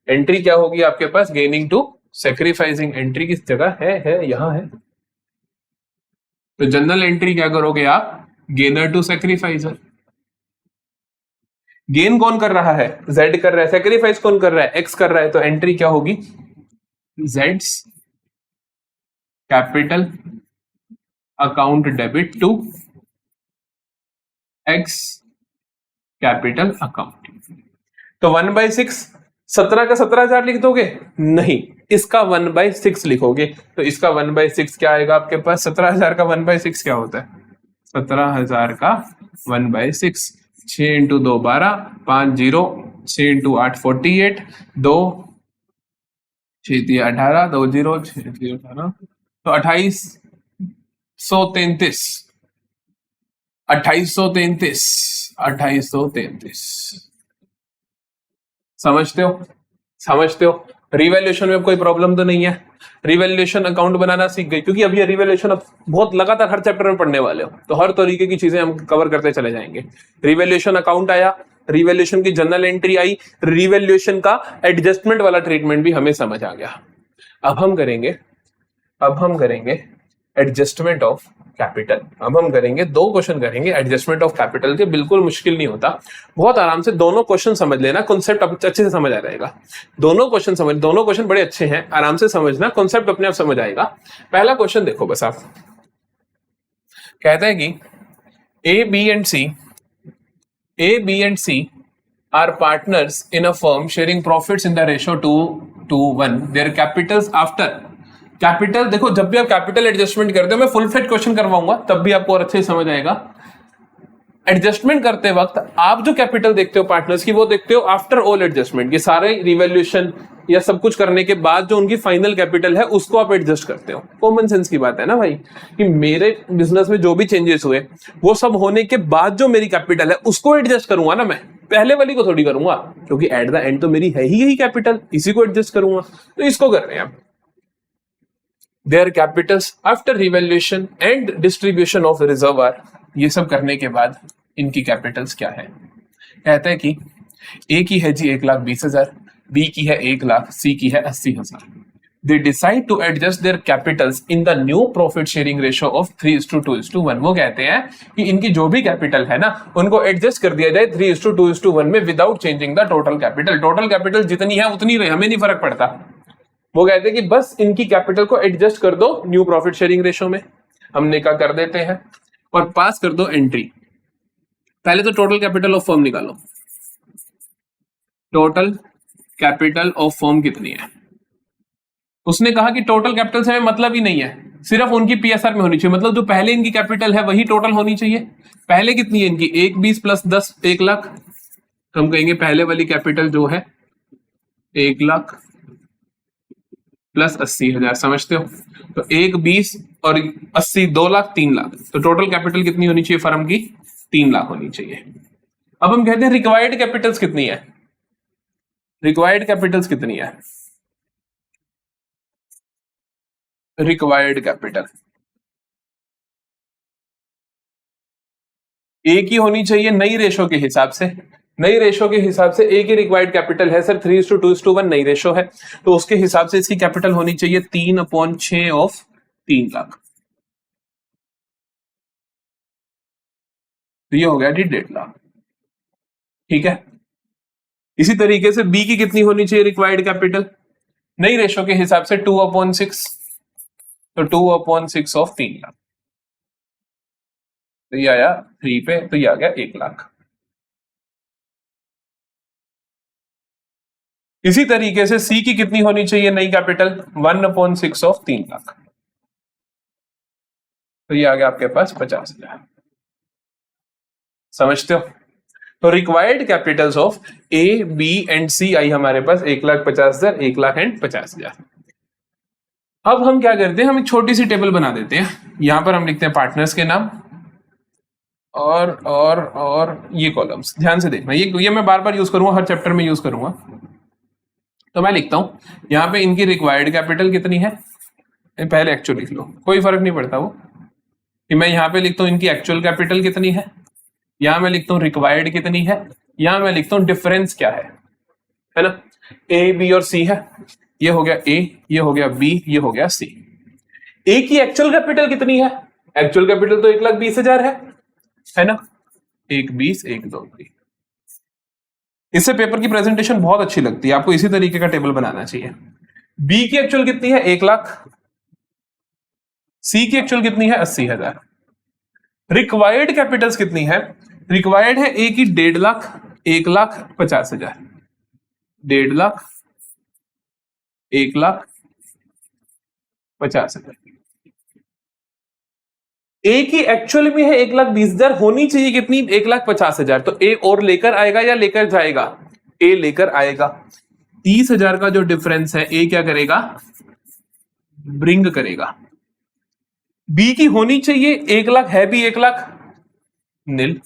एंट्री क्या होगी आपके पास? Gaining to sacrificing. एंट्री किस जगह है? यहां है। तो जनरल एंट्री क्या करोगे आप? Gainer to सेक्रीफाइसर। गेन कौन कर रहा है? जेड कर रहा है। सेक्रीफाइस कौन कर रहा है? एक्स कर रहा है। तो एंट्री क्या होगी? जेड्स capital account debit to X capital account. तो 1/6, 17 का 17,000 लिख दोगे? नहीं, इसका 1/6 लिखोगे। तो इसका 1/6 क्या आएगा आपके पास? 17,000 का 1/6 क्या होता है? 17,000 का 1/6, 6 × 2 12, 5 0, 6 × 8 48, 2 6 3 18, 2 0 6 3 18, तो 2833, 2833, 2833। समझते हो? समझते हो? रिवैल्यूएशन में कोई प्रॉब्लम तो नहीं है? रिवैल्यूएशन अकाउंट बनाना सीख गए, क्योंकि अभी रिवैल्यूएशन अब बहुत लगातार हर चैप्टर में पढ़ने वाले हो, तो हर तरीके की चीजें हम कवर करते चले जाएंगे। रिवैल्यूएशन अकाउंट आया, रिवैल्यूएशन की जर्नल एंट्री आई, रिवैल्यूएशन का एडजस्टमेंट वाला ट्रीटमेंट भी हमें समझ आ गया। अब हम करेंगे एडजस्टमेंट ऑफ कैपिटल। अब हम करेंगे 2 क्वेश्चन करेंगे एडजस्टमेंट ऑफ कैपिटल के, बिल्कुल मुश्किल नहीं होता, बहुत आराम से दोनों क्वेश्चन समझ लेना, कॉन्सेप्ट अच्छे से समझ आ जाएगा। दोनों क्वेश्चन बड़े अच्छे हैं, आराम से समझना, कॉन्सेप्ट अपने आप समझ आएगा। पहला क्वेश्चन देखो बस आप, कहता है कि A B and C are partners in a firm sharing profits in the ratio 2:1। Their capitals after capital, देखो जब भी आप कैपिटल एडजस्टमेंट करते हो, मैं फुल फ्लेज क्वेश्चन करवाऊंगा तब भी आपको और अच्छे से समझ आएगा। एडजस्टमेंट करते वक्त आप जो कैपिटल देखते हो पार्टनर्स की, वो देखते हो आफ्टर ऑल एडजस्टमेंट, ये सारे रिवैल्यूएशन या सब कुछ करने के बाद जो उनकी फाइनल कैपिटल है उसको आप एडजस्ट करते हो। कॉमन सेंस की बात है ना भाई, कि मेरे बिजनेस में जो भी चेंजेस हुए वो सब होने के बाद जो मेरी कैपिटल है उसको एडजस्ट करूंगा ना, मैं पहले वाली को थोड़ी करूंगा, क्योंकि एट द एंड तो मेरी है ही यही कैपिटल, इसी को एडजस्ट करूंगा। तो इसको कर रहे हैं आप। Their capitals after revaluation and distribution of reserve are, ये सब करने के बाद इनकी कैपिटल्स क्या है? कहता है कि ए की है जी 1,20,000, बी की है 1 लाख, सी की है 80,000। They decide to adjust their capitals in the new profit sharing ratio of 3:2:1। वो कहते हैं कि इनकी जो भी कैपिटल है ना, उनको एडजस्ट कर दिया जाए 3:2:1 में without changing the total capital. Total capital जितनी है उतनी रहे, हमें नहीं फर्क पड़ता। वो कहते हैं कि बस इनकी कैपिटल को एडजस्ट कर दो न्यू प्रॉफिट शेयरिंग रेशो में, हमने क्या कर देते हैं, और पास कर दो एंट्री। पहले तो टोटल कैपिटल ऑफ फर्म निकालो। टोटल कैपिटल ऑफ फर्म कितनी है? उसने कहा कि टोटल कैपिटल से हमें मतलब ही नहीं है, सिर्फ उनकी पीएसआर में होनी चाहिए, मतलब जो पहले इनकी कैपिटल है वही टोटल होनी चाहिए। पहले कितनी है इनकी? 1,20 + 10 1 लाख। तो हम कहेंगे पहले वाली कैपिटल जो है 1 लाख प्लस 80,000, समझते हो? तो 1,20 और 80 2 लाख 3 लाख, तो टोटल कैपिटल कितनी होनी चाहिए फर्म की? 3 लाख होनी चाहिए। अब हम कहते हैं रिक्वायर्ड कैपिटल्स कितनी है? रिक्वायर्ड कैपिटल्स कितनी है? रिक्वायर्ड कैपिटल ए की होनी चाहिए नई रेशो के हिसाब से। नई रेशो के हिसाब से ए की रिक्वायर्ड कैपिटल है सर 3:2:1, नई रेशो है, तो उसके हिसाब से इसकी कैपिटल होनी चाहिए 3/6 ऑफ 3 लाख। तो ये हो गया 1.5 लाख, ठीक है। इसी तरीके से बी की कितनी होनी चाहिए रिक्वायर्ड कैपिटल? नई रेशो के हिसाब से 2/6, तो 2/6 ऑफ 3 लाख, तो ये आया 3 पे, तो ये आ गया 1 लाख। इसी तरीके से सी की कितनी होनी चाहिए नई कैपिटल? 1/6 ऑफ 3 लाख, तो ये आ गया आपके पास 50,000। समझते हो? तो required capitals of A B and C आई हमारे पास 1,50,000, 1,50,000। अब हम क्या करते हैं, हम एक छोटी सी टेबल बना देते हैं। यहां पर हम लिखते हैं पार्टनर्स के नाम और ये कॉलम्स। ध्यान से देखना, ये मैं बार बार यूज करूंगा, हर चैप्टर में यूज करूंगा। तो मैं लिखता हूं यहां पे इनकी रिक्वायर्ड कैपिटल कितनी है, पहले एक्चुअल लिख लो, कोई फर्क नहीं पड़ता वो, कि मैं यहां पे लिखता हूं इनकी एक्चुअल कैपिटल कितनी है, यहां मैं लिखता हूं रिक्वायर्ड कितनी है, यहां मैं लिखता हूं डिफरेंस क्या है ना। ए बी और सी है, ये हो गया ए, ये हो गया बी, ये हो गया सी। ए की एक्चुअल कैपिटल कितनी है? एक्चुअल कैपिटल तो 1,20,000 है ना, 1,20, 1,2,3। इससे पेपर की प्रेजेंटेशन बहुत अच्छी लगती है, आपको इसी तरीके का टेबल बनाना चाहिए। बी की एक्चुअल कितनी है? 1 लाख। सी की एक्चुअल कितनी है? 80,000। रिक्वायर्ड कैपिटल्स कितनी है? रिक्वायर्ड है ए की 1.5 लाख, 1,50,000, 1.5 लाख, 1,50,000। ए की एक्चुअल में है 1,20,000, होनी चाहिए कितनी? 1,50,000। तो ए और लेकर आएगा या लेकर जाएगा? ए लेकर आएगा। 30,000 का जो डिफरेंस है ए क्या करेगा? ब्रिंग करेगा। बी की होनी चाहिए 1 लाख, है भी 1 लाख, नील।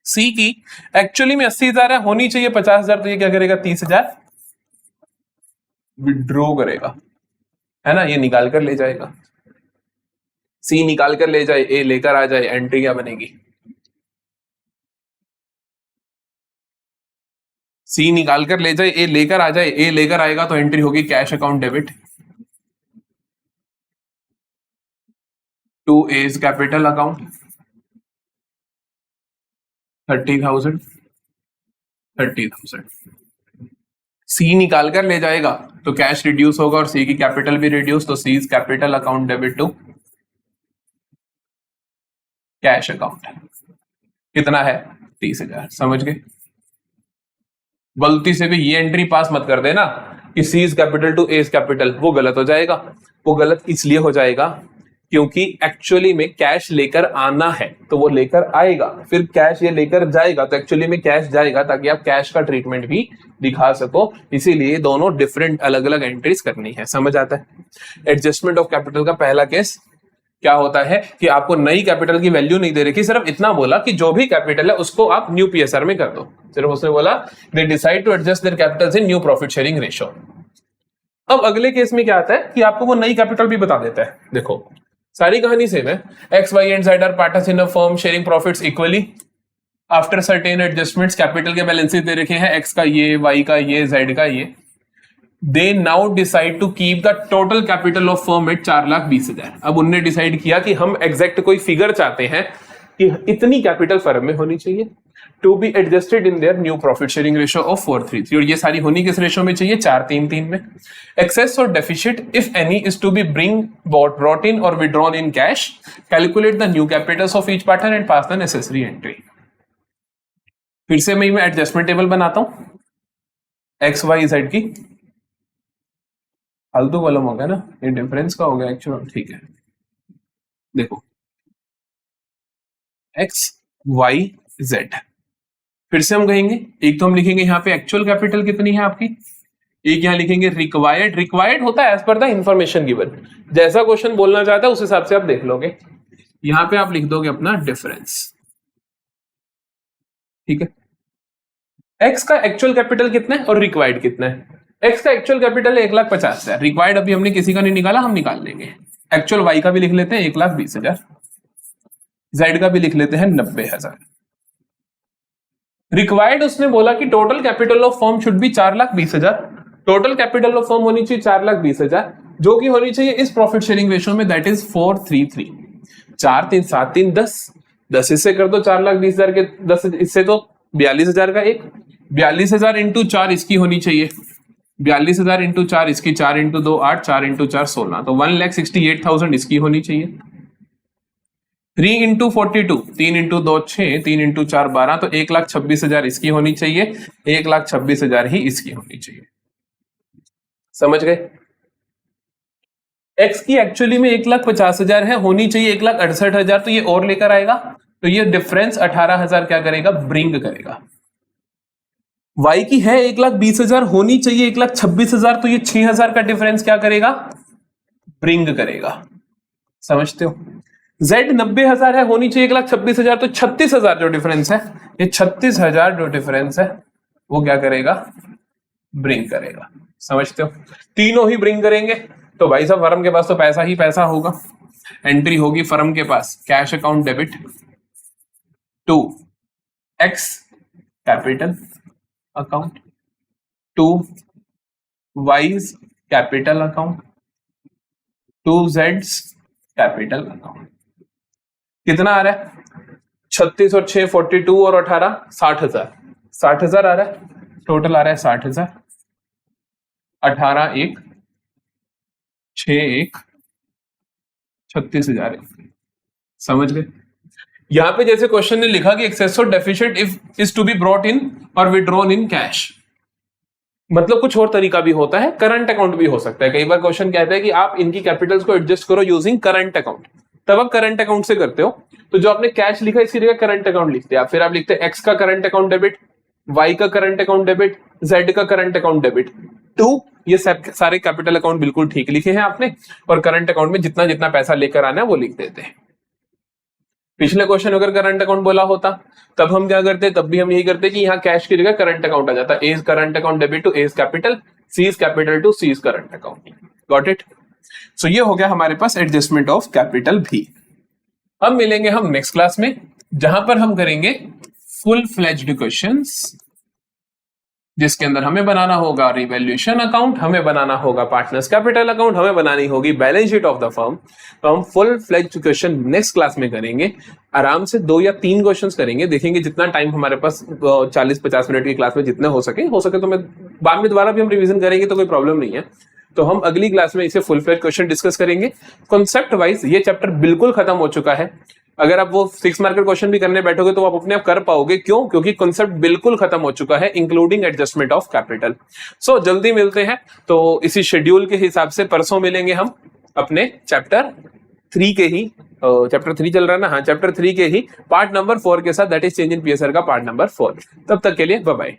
सी की एक्चुअली में 80,000 है, होनी चाहिए 50,000, तो ये क्या करेगा? 30,000 विड्रॉ करेगा, है ना, ये निकाल कर ले जाएगा। सी निकाल कर ले जाए, ए लेकर आ जाए, एंट्री क्या बनेगी? सी निकाल कर ले जाए, ए लेकर आ जाए, ए लेकर आएगा तो एंट्री होगी cash account debit to A's capital account 30,000 30,000। C निकाल कर ले जाएगा तो कैश रिड्यूस होगा और सी की कैपिटल भी रिड्यूस, तो C is capital account debit to cash account. कितना है? 30,000। समझ गए? गलती से भी ये एंट्री पास मत कर देना कि C is capital to A is capital, वो गलत हो जाएगा। वो गलत इसलिए हो जाएगा क्योंकि एक्चुअली में कैश लेकर आना है तो वो लेकर आएगा, फिर कैश ये लेकर जाएगा तो एक्चुअली में कैश जाएगा, ताकि आप कैश का ट्रीटमेंट भी दिखा सको। इसीलिए दोनों डिफरेंट अलग अलग एंट्रीज करनी है। समझ आता है? एडजस्टमेंट ऑफ कैपिटल का पहला केस क्या होता है कि आपको नई कैपिटल की वैल्यू नहीं दे रखी, सिर्फ इतना बोला कि जो भी कैपिटल है उसको आप न्यू पीएसआर में कर दो। सिर्फ उसने बोला they decide to adjust their capitals in new profit sharing ratio. अब अगले केस में क्या आता है कि आपको वो नई कैपिटल भी बता देता है। देखो सारी कहानी सेम है। X Y and Z are partners in a firm sharing profits equally after certain adjustments. Capital के बैलेंसेस दे रखे हैं, एक्स का ये, वाई का ये, जेड का ये। They now decide to keep the total capital of firm at 4,20,000। अब उनने डिसाइड किया कि हम एग्जैक्ट कोई फिगर चाहते हैं कि इतनी कैपिटल फर्म में होनी चाहिए to be adjusted in their new profit sharing ratio of 4:3:3। और ये सारी होनी किस रेशियो में चाहिए? 4:3:3 में। एक्सेस और deficit if any is to be brought in और withdrawn in cash. Calculate the new capitals of each partner and pass the necessary entry. फिर से मैं एडजस्टमेंट टेबल बनाता हूं एक्स वाई जेड की। फालतू कॉलम हो गया ना, ये डिफरेंस का हो गया एक्चुअल। ठीक है, देखो एक्स वाई जेड। फिर से हम कहेंगे, एक तो हम लिखेंगे यहाँ पे एक्चुअल कैपिटल कितनी है आपकी, एक यहाँ लिखेंगे रिक्वायर्ड। रिक्वायर्ड होता है as per the information given, जैसा क्वेश्चन बोलना चाहता है उस हिसाब से आप देख लोगे। यहाँ पे आप लिख दोगे अपना डिफरेंस। ठीक है, एक्स का एक्चुअल कैपिटल कितना है और रिक्वायर्ड कितना है। एक्स का एक्चुअल कैपिटल है 1,50,000। रिक्वायर्ड अभी हमने किसी का नहीं निकाला, हम निकाल लेंगे। एक्चुअल वाई का भी लिख लेते हैं 1,20,000। जेड का भी लिख लेते हैं 90,000। रिक्वायर्ड उसने बोला कि total capital of firm should be 4,20,000। Total capital of firm होनी चाहिए 4,20,000, जो कि होनी चाहिए इस प्रॉफिट शेयरिंग रेशियो में, दैट इज 4:3:3। 4 3 7 3 10 10 इससे कर दो 4,20,000 के 10 इससे तो 42,000 का एक। 42,000 इंटू 4 इसकी होनी चाहिए, 42,000 इंटू 4 इसकी, 4 इंटू 2 8, 4 इंटू 4 16, तो 1,68,000 इसकी होनी चाहिए। 3 इंटू 42, 3 इंटू 2 6, 3 इंटू 4 12, तो 1,26,000 इसकी होनी चाहिए, 1,26,000 ही इसकी होनी चाहिए। समझ गए? एक्स की एक्चुअली में 1,50,000 है, होनी चाहिए 1,68,000, तो ये और लेकर आएगा, तो ये डिफरेंस 18,000 क्या करेगा? ब्रिंग करेगा। वाई की है 1,20,000, होनी चाहिए 1,26,000, तो ये 6,000 का डिफरेंस क्या करेगा? ब्रिंग करेगा। समझते हो? जेड 90,000 है, होनी चाहिए 1,26,000, तो 36,000 जो डिफरेंस है, ये 36,000 जो डिफरेंस है वो क्या करेगा? ब्रिंग करेगा। समझते हो? तीनों ही ब्रिंग करेंगे, तो भाई साहब फर्म के पास तो पैसा ही पैसा होगा। एंट्री होगी फर्म के पास cash account debit to X capital account to Y's capital account to जेड्स कैपिटल अकाउंट। कितना आ रहा है? 36 और 6 42 और 18 60,000। 60,000 आ रहा है, टोटल आ रहा है 60,000। 18 1 6 1 36,000। समझ गए? यहां पे जैसे क्वेश्चन ने लिखा कि एक्सेस और deficit if is to be brought in और विड्रॉन इन कैश, मतलब कुछ और तरीका भी होता है, करंट अकाउंट भी हो सकता है। कई बार क्वेश्चन कहता है कि आप इनकी कैपिटल्स को एडजस्ट करो यूजिंग करंट अकाउंट, तब आप करंट अकाउंट से करते हो। तो जो आपने कैश लिखा इसकी जगह करंट अकाउंट लिखते हैं। फिर आप लिखते हैं एक्स का करंट अकाउंट डेबिट, वाई का करंट अकाउंट डेबिट, जेड का करंट अकाउंट डेबिट टू, ये सारे कैपिटल अकाउंट बिल्कुल ठीक लिखे हैं आपने, और करंट अकाउंट में जितना जितना पैसा लेकर आना है वो लिख देते हैं। पिछले क्वेश्चन अगर करंट अकाउंट बोला होता तब हम क्या करते, तब भी हम यही करते कि यहाँ कैश की जगह करंट अकाउंट आ जाता, A current account debit to A capital, C capital to C current account. Got it? So ये हो गया हमारे पास एडजस्टमेंट ऑफ कैपिटल भी। अब मिलेंगे हम नेक्स्ट क्लास में, जहां पर हम करेंगे फुल फ्लेज्ड क्वेश्चंस, जिसके अंदर हमें बनाना होगा रिवैल्यूएशन अकाउंट, हमें बनाना होगा पार्टनर्स कैपिटल अकाउंट, हमें बनानी होगी balance sheet of the firm. तो हम full fledged question next class में करेंगे। आराम से 2 या 3 क्वेश्चंस करेंगे, देखेंगे जितना टाइम हमारे पास 40-50 मिनट की क्लास में जितने हो सके तो मैं बाद में दोबारा भी हम रिवीजन करेंगे, तो कोई प्रॉब्लम नहीं है। तो हम अगली क्लास में इसे फुल फ्लेज्ड क्वेश्चन डिस्कस करेंगे। कॉन्सेप्ट वाइज ये चैप्टर बिल्कुल खत्म हो चुका है। अगर आप वो 6 मार्कर क्वेश्चन भी करने बैठोगे तो आप अपने आप कर पाओगे। क्यों? क्योंकि कॉन्सेप्ट बिल्कुल खत्म हो चुका है, इंक्लूडिंग एडजस्टमेंट ऑफ कैपिटल। सो जल्दी मिलते हैं। तो इसी शेड्यूल के हिसाब से परसों मिलेंगे हम अपने चैप्टर 3 के ही, चैप्टर 3 चल रहा है ना, हाँ, चैप्टर 3 के ही पार्ट नंबर 4 के साथ, that is change in PSR का पार्ट नंबर 4। तब तक के लिए बाय बाय।